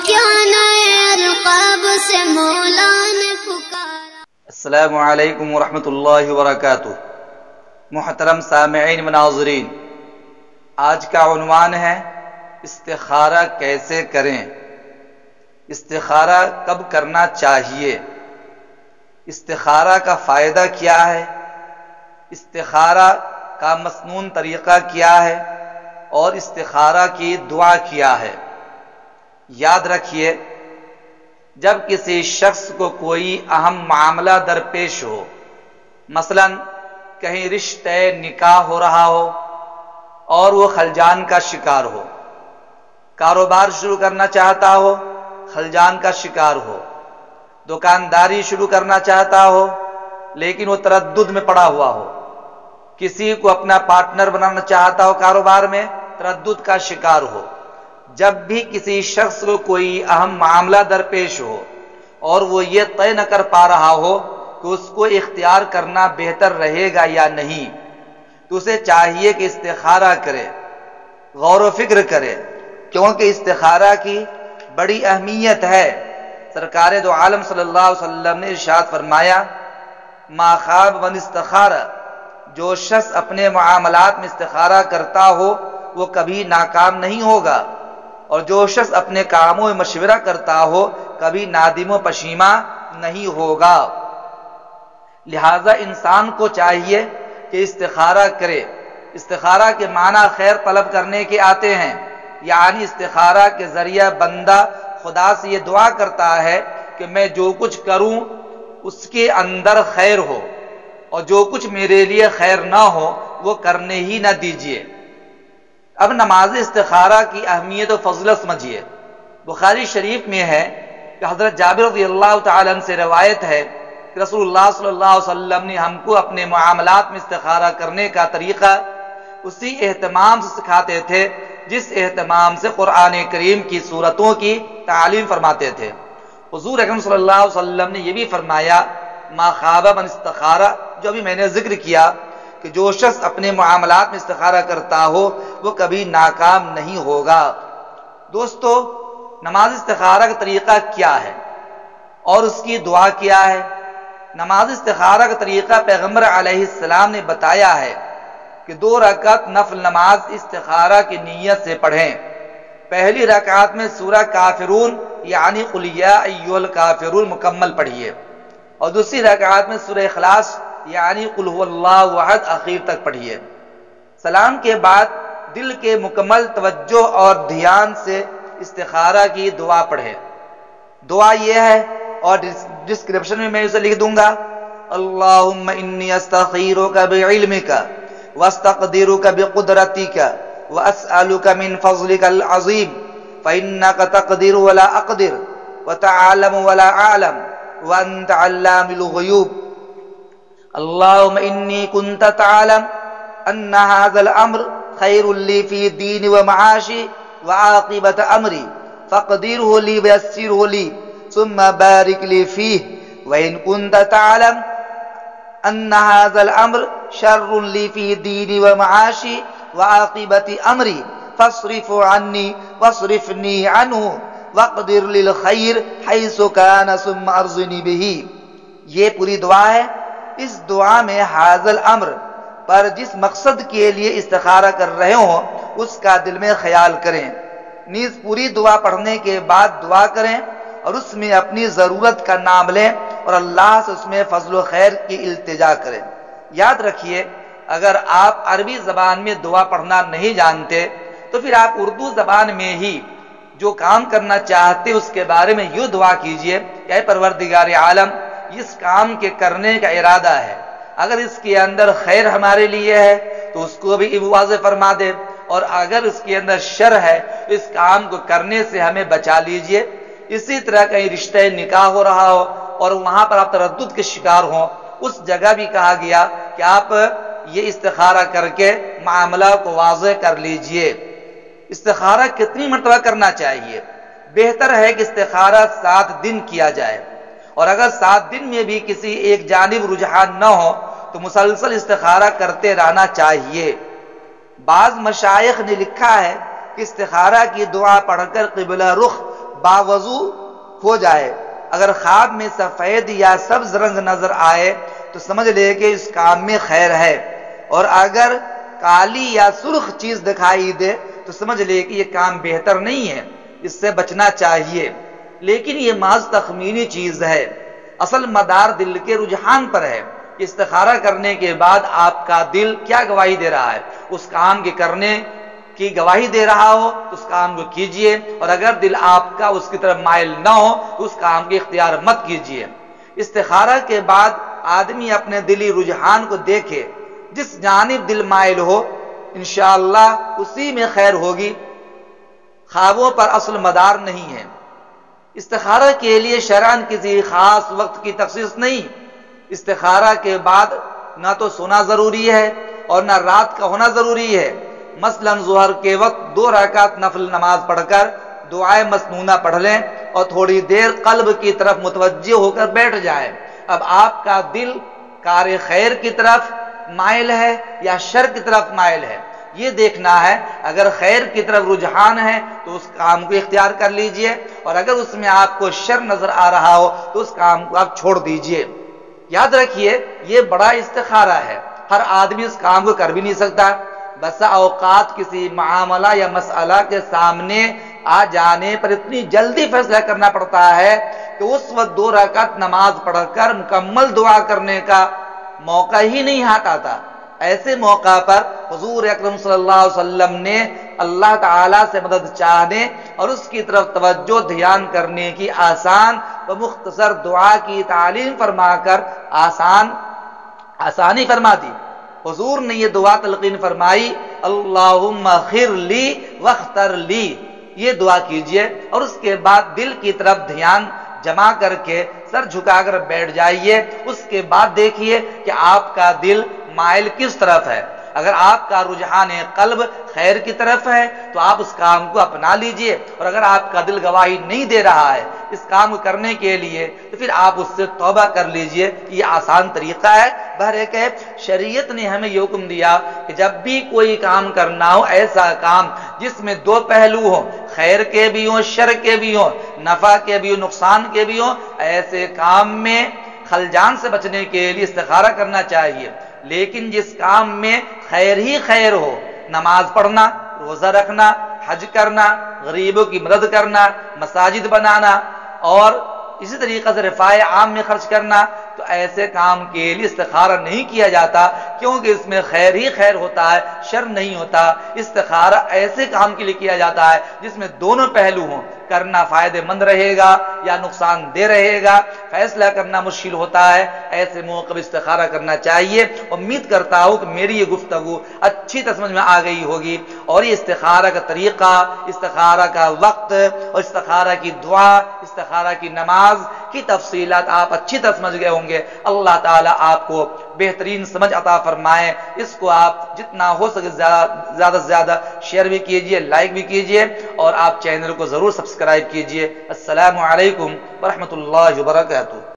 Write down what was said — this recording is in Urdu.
کیا نئے القاب سے مولا نے پکارا۔ السلام علیکم ورحمۃ اللہ وبرکاتہ۔ محترم سامعین و ناظرین، آج کا عنوان ہے استخارہ کیسے کریں، استخارہ کب کرنا چاہیے، استخارہ کا فائدہ کیا ہے، استخارہ کا مسنون طریقہ کیا ہے اور استخارہ کی دعا کیا ہے۔ یاد رکھیے، جب کسی شخص کو کوئی اہم معاملہ درپیش ہو، مثلا کہیں رشتے نکاح ہو رہا ہو اور وہ خلجان کا شکار ہو، کاروبار شروع کرنا چاہتا ہو، خلجان کا شکار ہو، دکانداری شروع کرنا چاہتا ہو لیکن وہ تردد میں پڑا ہوا ہو، کسی کو اپنا پارٹنر بنانا چاہتا ہو کاروبار میں، تردد کا شکار ہو۔ جب بھی کسی شخص کو کوئی اہم معاملہ درپیش ہو اور وہ یہ طے نہ کر پا رہا ہو کہ اس کو اختیار کرنا بہتر رہے گا یا نہیں، تو اسے چاہیے کہ استخارہ کرے، غور و فکر کرے، کیونکہ استخارہ کی بڑی اہمیت ہے۔ سرکار دو عالم صلی اللہ علیہ وسلم نے ارشاد فرمایا، ما خاب من استخارہ، جو شخص اپنے معاملات میں استخارہ کرتا ہو وہ کبھی ناکام نہیں ہوگا، اور جو شخص اپنے کاموں میں مشورہ کرتا ہو کبھی نادم و پشیماں نہیں ہوگا۔ لہذا انسان کو چاہیے کہ استخارہ کرے۔ استخارہ کے معنی خیر طلب کرنے کے آتے ہیں، یعنی استخارہ کے ذریعہ بندہ خدا سے یہ دعا کرتا ہے کہ میں جو کچھ کروں اس کے اندر خیر ہو، اور جو کچھ میرے لیے خیر نہ ہو وہ کرنے ہی نہ دیجیے۔ اب نماز استخارہ کی اہمیت و فضیلت سمجھیے۔ بخاری شریف میں ہے کہ حضرت جابر رضی اللہ تعالیٰ عنہ سے روایت ہے کہ رسول اللہ صلی اللہ علیہ وسلم نے ہم کو اپنے معاملات میں استخارہ کرنے کا طریقہ اسی اہتمام سے سکھاتے تھے جس اہتمام سے قرآن کریم کی سورتوں کی تعلیم فرماتے تھے۔ حضور اکرم صلی اللہ علیہ وسلم نے یہ بھی فرمایا، ما خاب من استخارہ، جو بھی میں نے ذکر کیا کہ جو شخص اپنے معاملات میں استخارہ کرتا ہو وہ کبھی ناکام نہیں ہوگا۔ دوستو، نماز استخارہ کا طریقہ کیا ہے اور اس کی دعا کیا ہے؟ نماز استخارہ کا طریقہ پیغمبر علیہ السلام نے بتایا ہے کہ 2 رکعت نفل نماز استخارہ کی نیت سے پڑھیں۔ پہلی رکعت میں سورہ کافرون یعنی قل یا ایھا الکافرون مکمل پڑھیے، اور دوسری رکعت میں سورہ اخلاص یعنی قل ھو اللہ احد اخیر تک پڑھیے۔ سلام کے بعد دل کے مکمل توجہ اور دھیان سے استخارہ کی دعا پڑھیں۔ دعا یہ ہے، اور ڈسکرپشن میں اسے لکھ دوں گا، اللہم انی استخیرک بعلمک واستقدرک بقدرتک واسألک من فضلک العظیم فإنک تقدر ولا اقدر وتعلم ولا اعلم وانت علام الغیوب۔ اللہم انی کنت تعلم ان هذا الامر خیر لی فی دین ومعاشی وعاقبت امری فاقدره لی ویسره لی ثم بارک لی فیہ، وإن كنت تعلم ان هذا الامر شر لی فی دین ومعاشی وعاقبت امری فاصرف عنی واصرفنی عنہ واقدر للخیر حیث کان ثم ارزنی بہ۔ یہ پوری دعا ہے۔ اس دعا میں حاضر الامر پر جس مقصد کے لیے استخارہ کر رہے ہوں اس کا دل میں خیال کریں، نیز پوری دعا پڑھنے کے بعد دعا کریں اور اس میں اپنی ضرورت کا نام لیں اور اللہ سے اس میں فضل و خیر کی التجا کریں۔ یاد رکھیے، اگر آپ عربی زبان میں دعا پڑھنا نہیں جانتے تو پھر آپ اردو زبان میں ہی جو کام کرنا چاہتے اس کے بارے میں یوں دعا کیجئے کہ اے پروردگار عالم، اس کام کے کرنے کا ارادہ ہے، اگر اس کے اندر خیر ہمارے لیے ہے تو اس کو بھی واضح فرما دے، اور اگر اس کے اندر شر ہے تو اس کام کو کرنے سے ہمیں بچا لیجئے۔ اسی طرح کہیں رشتہ نکاح ہو رہا ہو اور وہاں پر آپ تردد کے شکار ہوں، اس جگہ بھی کہا گیا کہ آپ یہ استخارہ کر کے معاملہ کو واضح کر لیجئے۔ استخارہ کتنی مرتبہ کرنا چاہیے؟ بہتر ہے کہ استخارہ 7 دن کیا جائے، اور اگر 7 دن میں بھی کسی ایک جانب رجحان نہ ہو تو مسلسل استخارہ کرتے رہنا چاہیے۔ بعض مشائخ نے لکھا ہے کہ استخارہ کی دعا پڑھ کر قبلہ رخ باوضو ہو جائے۔ اگر خواب میں سفید یا سبز رنگ نظر آئے تو سمجھ لے کہ اس کام میں خیر ہے، اور اگر کالی یا سرخ چیز دکھائی دے تو سمجھ لے کہ یہ کام بہتر نہیں ہے، اس سے بچنا چاہیے۔ لیکن یہ محض تخمینی چیز ہے، اصل مدار دل کے رجحان پر ہے۔ استخارہ کرنے کے بعد آپ کا دل کیا گواہی دے رہا ہے، اس کام کے کرنے کی گواہی دے رہا ہو تو اس کام کو کیجئے، اور اگر دل آپ کا اس کی طرف مائل نہ ہو تو اس کام کے اختیار مت کیجئے۔ استخارہ کے بعد آدمی اپنے دلی رجحان کو دیکھے، جس جانب دل مائل ہو انشاءاللہ اسی میں خیر ہوگی، خوابوں پر اصل مدار نہیں ہے۔ استخارہ کے لیے شرعاً کسی خاص وقت کی تخصیص نہیں۔ استخارہ کے بعد نہ تو سونا ضروری ہے اور نہ رات کا ہونا ضروری ہے۔ مثلاً ظہر کے وقت 2 رکعت نفل نماز پڑھ کر دعائے مسنونہ پڑھ لیں اور تھوڑی دیر قلب کی طرف متوجہ ہو کر بیٹھ جائیں۔ اب آپ کا دل کار خیر کی طرف مائل ہے یا شر کی طرف مائل ہے، یہ دیکھنا ہے۔ اگر خیر کی طرف رجحان ہے تو اس کام کو اختیار کر لیجئے، اور اگر اس میں آپ کو شر نظر آ رہا ہو تو اس کام کو آپ چھوڑ دیجئے۔ یاد رکھیے یہ بڑا استخارہ ہے، ہر آدمی اس کام کو کر بھی نہیں سکتا۔ بسا اوقات کسی معاملہ یا مسئلہ کے سامنے آ جانے پر اتنی جلدی فیصلہ کرنا پڑتا ہے کہ اس وقت 2 رکعت نماز پڑھ کر مکمل دعا کرنے کا موقع ہی نہیں ہاتھ آتا۔ ایسے موقع پر حضور اکرم صلی اللہ علیہ وسلم نے اللہ تعالیٰ سے مدد چاہنے اور اس کی طرف توجہ دھیان کرنے کی آسان و مختصر دعا کی تعلیم فرما کر آسانی فرما دی۔ حضور نے یہ دعا تلقین فرمائی، اللہم اغفر لی واختر لی، یہ دعا کیجئے اور اس کے بعد دل کی طرف دھیان جمع کر کے سر جھکا کر بیٹھ جائیے۔ اس کے بعد دیکھیے کہ آپ کا دل مائل کس طرف ہے۔ اگر آپ کا رجحان قلب خیر کی طرف ہے تو آپ اس کام کو اپنا لیجئے، اور اگر آپ کا دل گواہی نہیں دے رہا ہے اس کام کو کرنے کے لیے تو پھر آپ اس سے توبہ کر لیجئے۔ یہ آسان طریقہ ہے۔ بہرحال کہ شریعت نے ہمیں یہ حکم دیا کہ جب بھی کوئی کام کرنا ہو، ایسا کام جس میں 2 پہلو ہوں، خیر کے بھی ہوں شر کے بھی ہوں، نفع کے بھی ہوں نقصان کے بھی ہوں، ایسے کام میں خلجان سے بچنے کے لیے استخارہ کرنا چاہیے۔ لیکن جس کام میں خیر ہی خیر ہو، نماز پڑھنا، روزہ رکھنا، حج کرنا، غریبوں کی مدد کرنا، مساجد بنانا اور اسی طریقے سے رفاع عام میں خرچ کرنا، تو ایسے کام کے لیے استخارہ نہیں کیا جاتا، کیونکہ اس میں خیر ہی خیر ہوتا ہے، شر نہیں ہوتا۔ استخارہ ایسے کام کے لیے کیا جاتا ہے جس میں دونوں پہلو ہوں، کرنا فائدہ مند رہے گا یا نقصان دہ رہے گا، فیصلہ کرنا مشکل ہوتا ہے، ایسے موقع پر استخارہ کرنا چاہیے۔ امید کرتا ہوں کہ میری یہ گفتگو اچھی سمجھ میں آ گئی ہوگی، اور یہ استخارہ کا طریقہ، استخارہ کا وقت اور استخارہ کی دعا، استخارہ کی نماز کی تفصیلات آپ اچھی طرح سمجھ گئے ہوں گے۔ اللہ تعالیٰ آپ کو بہترین سمجھ عطا فرمائے۔ اس کو آپ جتنا ہو سکے زیادہ سے زیادہ شیئر بھی کیجئے، لائک بھی کیجئے، اور آپ چینل کو ضرور سبسکرائب کیجئے۔ السلام علیکم ورحمۃ اللہ وبرکاتہ۔